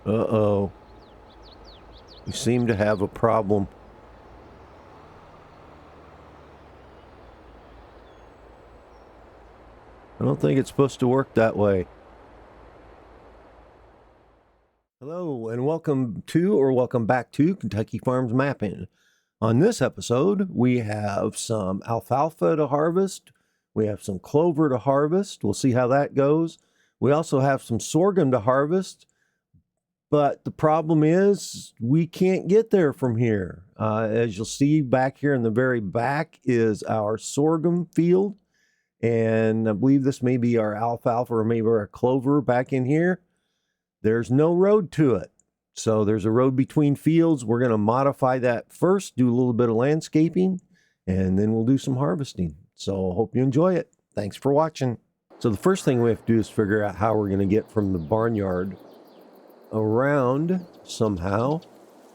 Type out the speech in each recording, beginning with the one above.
Uh-oh. We seem to have a problem. I don't think it's supposed to work that way. Hello, and welcome back to Kentucky Farms Mapping. On this episode, we have some alfalfa to harvest. We have some clover to harvest. We'll see how that goes. We also have some sorghum to harvest. But the problem is we can't get there from here. As you'll see back here in the very back is our sorghum field. And I believe this may be our alfalfa or maybe our clover back in here. There's no road to it. So there's a road between fields. We're going to modify that first, do a little bit of landscaping, and then we'll do some harvesting. So I hope you enjoy it. Thanks for watching. So the first thing we have to do is figure out how we're going to get from the barnyard around somehow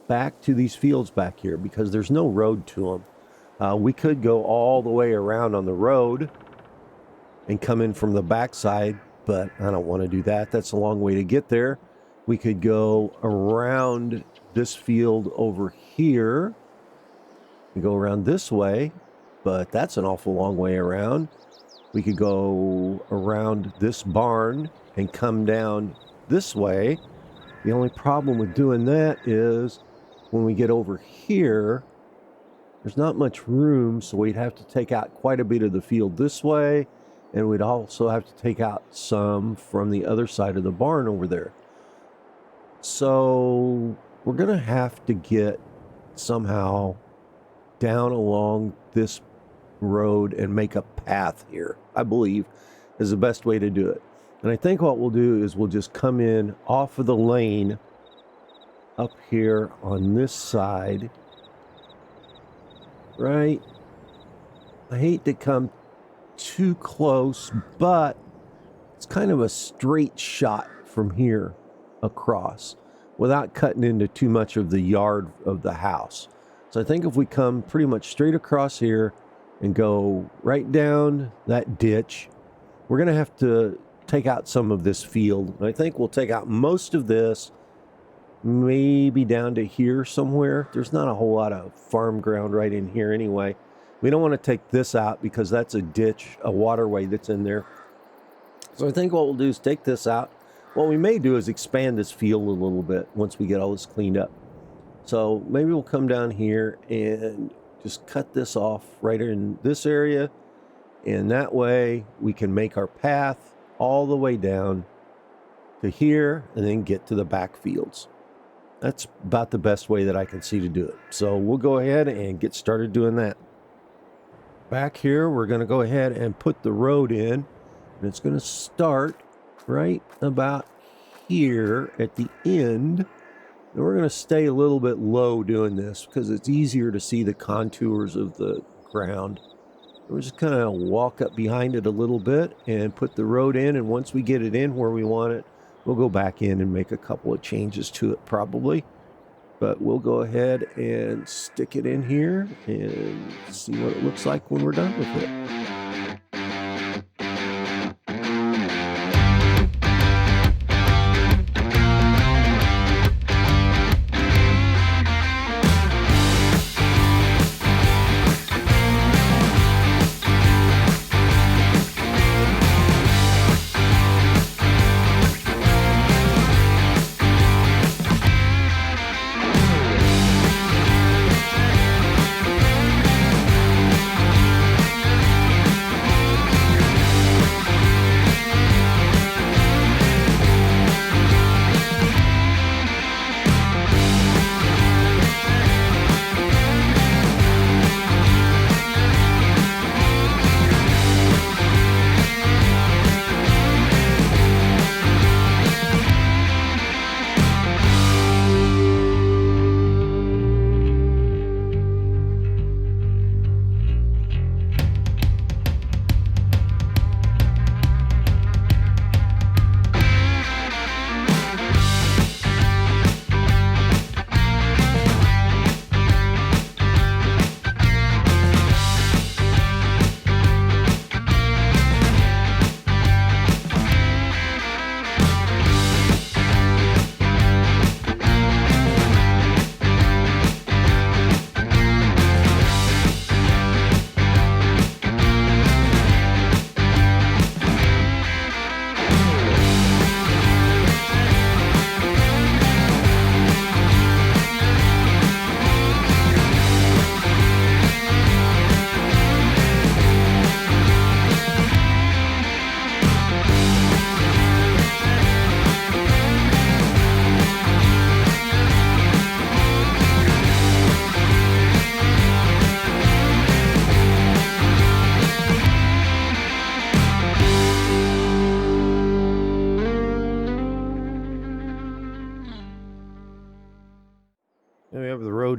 back to these fields back here, because there's no road to them. We could go all the way around on the road and come in from the backside, but I don't want to do that. That's a long way to get there. We could go around this field over here and go around this way, but that's an awful long way around. We could go around this barn and come down this way. The only problem with doing that is when we get over here, there's not much room, so we'd have to take out quite a bit of the field this way, and we'd also have to take out some from the other side of the barn over there. So we're going to have to get somehow down along this road and make a path here, I believe, is the best way to do it. And I think what we'll do is we'll just come in off of the lane up here on this side, right? I hate to come too close, but it's kind of a straight shot from here across without cutting into too much of the yard of the house. So I think if we come pretty much straight across here and go right down that ditch, we're going to have to take out some of this field. And I think we'll take out most of this, maybe down to here somewhere. There's not a whole lot of farm ground right in here anyway. We don't want to take this out because that's a ditch, a waterway that's in there. So I think what we'll do is take this out. What we may do is expand this field a little bit once we get all this cleaned up. So maybe we'll come down here and just cut this off right in this area. And that way we can make our path all the way down to here and then get to the back fields. That's about the best way that I can see to do it. So we'll go ahead and get started doing that. Back here, we're going to go ahead and put the road in, and it's going to start right about here at the end. And we're going to stay a little bit low doing this because it's easier to see the contours of the ground. We're just kind of walk up behind it a little bit and put the road in, and once we get it in where we want it, we'll go back in and make a couple of changes to it probably. But we'll go ahead and stick it in here and see what it looks like when we're done with it.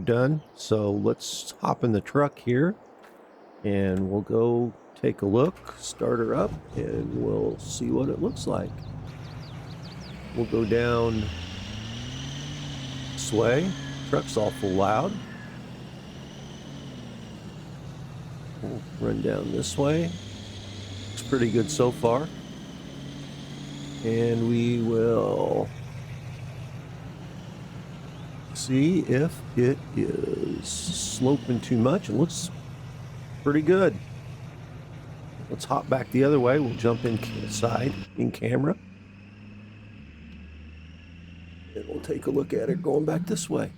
done. So let's hop in the truck here and we'll go take a look, start her up, and we'll see what it looks like. We'll go down this way. Truck's awful loud. We'll run down this way. It's pretty good so far. And we will see if it is sloping too much. It looks pretty good. Let's hop back the other way. We'll jump inside in camera. And we'll take a look at it going back this way.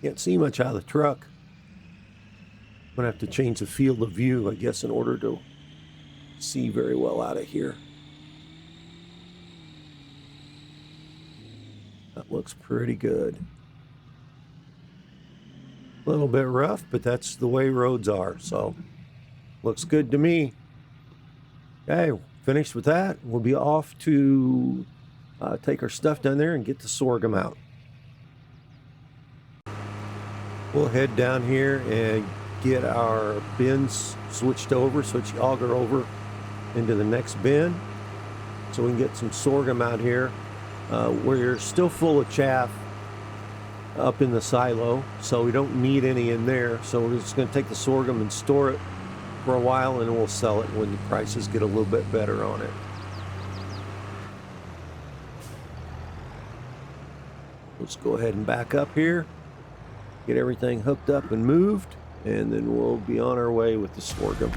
Can't see much out of the truck. I'm gonna have to change the field of view, I guess, in order to see very well out of here. That looks pretty good. A little bit rough, but that's the way roads are, so looks good to me. Okay, finished with that. We'll be off to take our stuff down there and get the sorghum out. We'll head down here and get our bins switched over, switch the auger over into the next bin so we can get some sorghum out here. We're still full of chaff up in the silo, so we don't need any in there. So we're just going to take the sorghum and store it for a while, and we'll sell it when the prices get a little bit better on it. Let's go ahead and back up here, get everything hooked up and moved, and then we'll be on our way with the sorghum.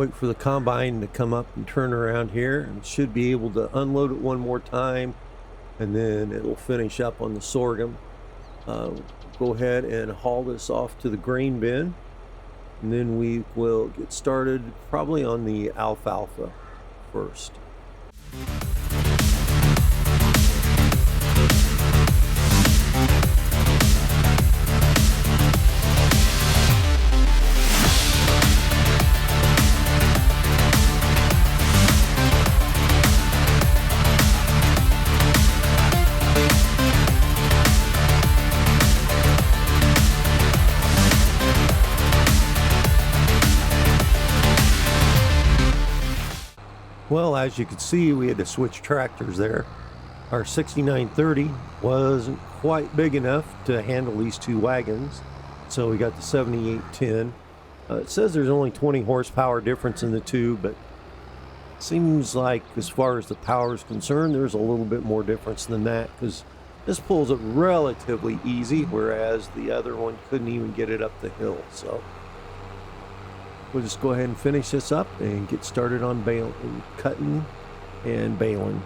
Wait for the combine to come up and turn around here, and should be able to unload it one more time, and then it'll finish up on the sorghum. Go ahead and haul this off to the grain bin, and then we will get started probably on the alfalfa first. Well, as you can see, we had to switch tractors there. Our 6930 wasn't quite big enough to handle these two wagons, so we got the 7810. It says there's only 20 horsepower difference in the two, but it seems like as far as the power is concerned, there's a little bit more difference than that, because this pulls it relatively easy, whereas the other one couldn't even get it up the hill. So we'll just go ahead and finish this up and get started on cutting and baling.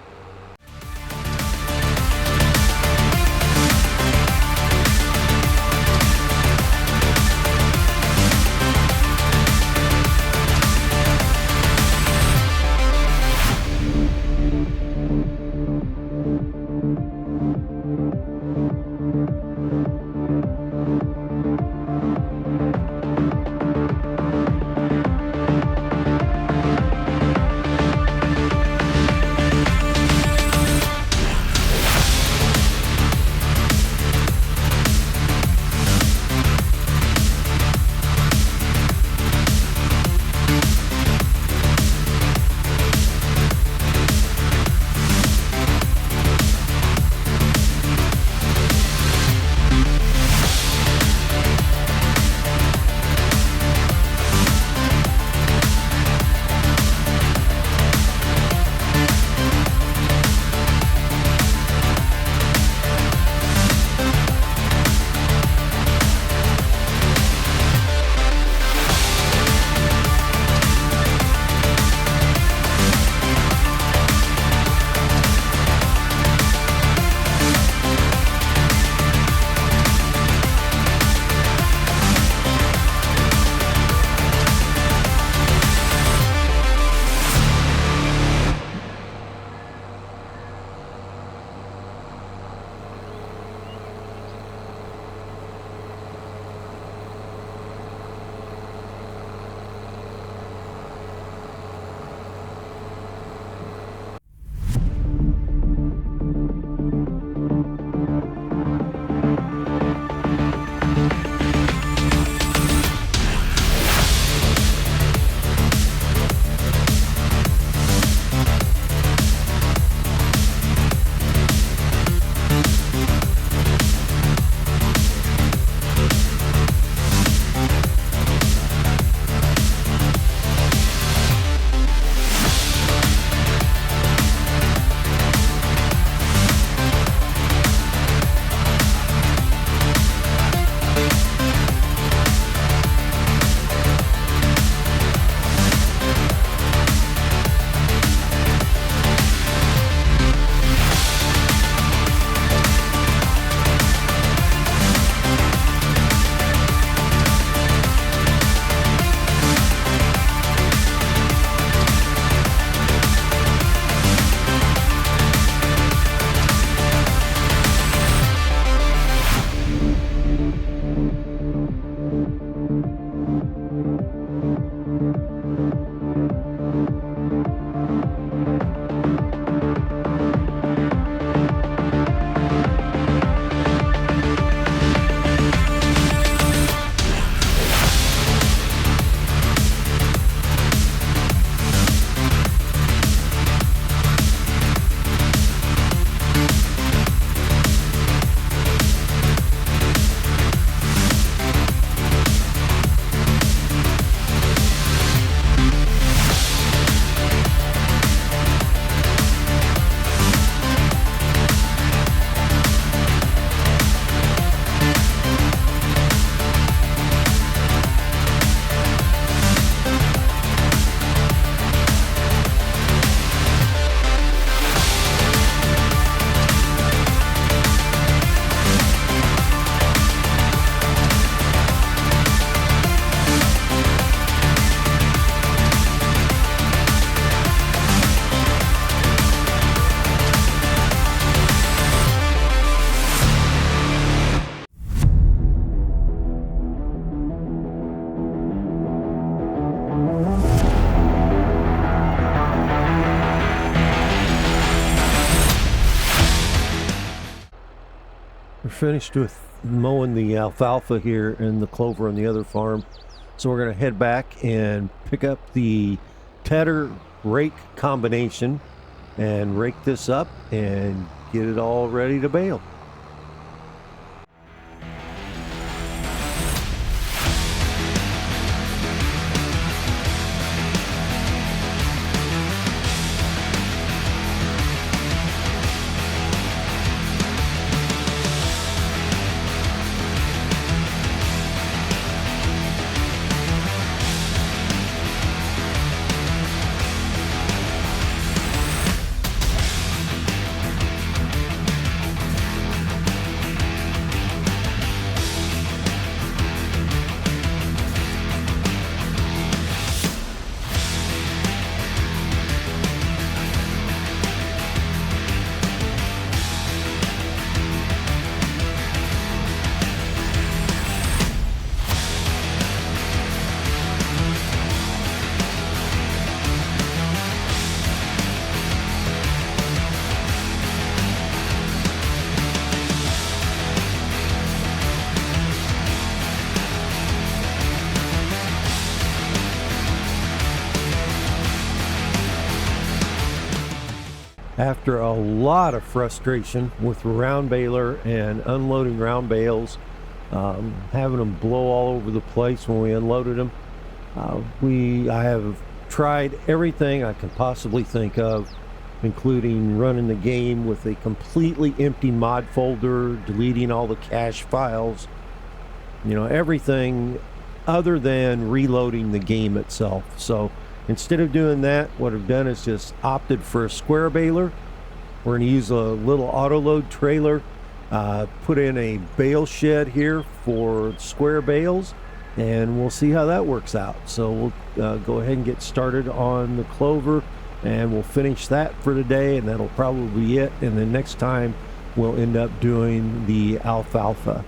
finished with mowing the alfalfa here and the clover on the other farm. So we're going to head back and pick up the tedder rake combination and rake this up and get it all ready to bale. After a lot of frustration with round baler and unloading round bales, having them blow all over the place when we unloaded them, I have tried everything I can possibly think of, including running the game with a completely empty mod folder, deleting all the cache files, everything other than reloading the game itself. So instead of doing that, what I've done is just opted for a square baler. We're going to use a little auto load trailer, put in a bale shed here for square bales, and we'll see how that works out. So we'll go ahead and get started on the clover, and we'll finish that for today, and that'll probably be it. And then next time we'll end up doing the alfalfa.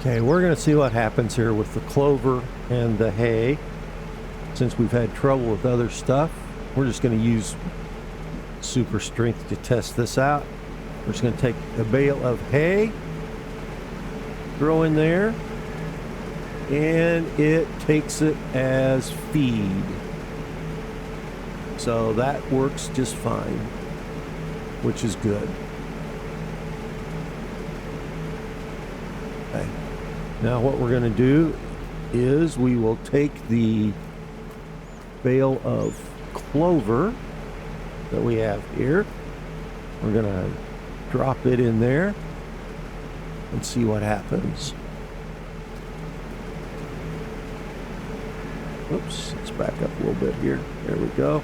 Okay, we're going to see what happens here with the clover and the hay. Since we've had trouble with other stuff, we're just going to use super strength to test this out. We're just going to take a bale of hay, throw in there, and it takes it as feed. So that works just fine, which is good. Okay. Now what we're going to do is we will take the bale of clover that we have here. We're going to drop it in there and see what happens. Oops, let's back up a little bit here. There we go.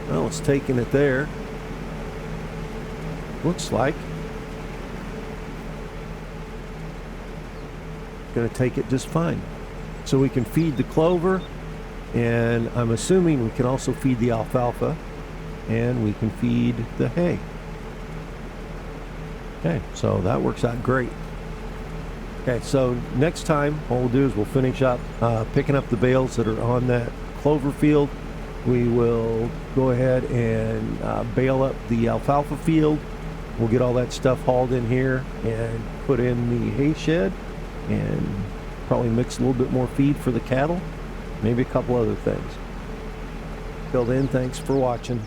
Well, it's taking it there. Looks like. Going to take it just fine. So we can feed the clover, and I'm assuming we can also feed the alfalfa, and we can feed the hay. Okay, so that works out great. Okay, so next time what we'll do is we'll finish up picking up the bales that are on that clover field. We will go ahead and bale up the alfalfa field. We'll get all that stuff hauled in here and put in the hay shed, and probably mix a little bit more feed for the cattle, maybe a couple other things. Till then, thanks for watching.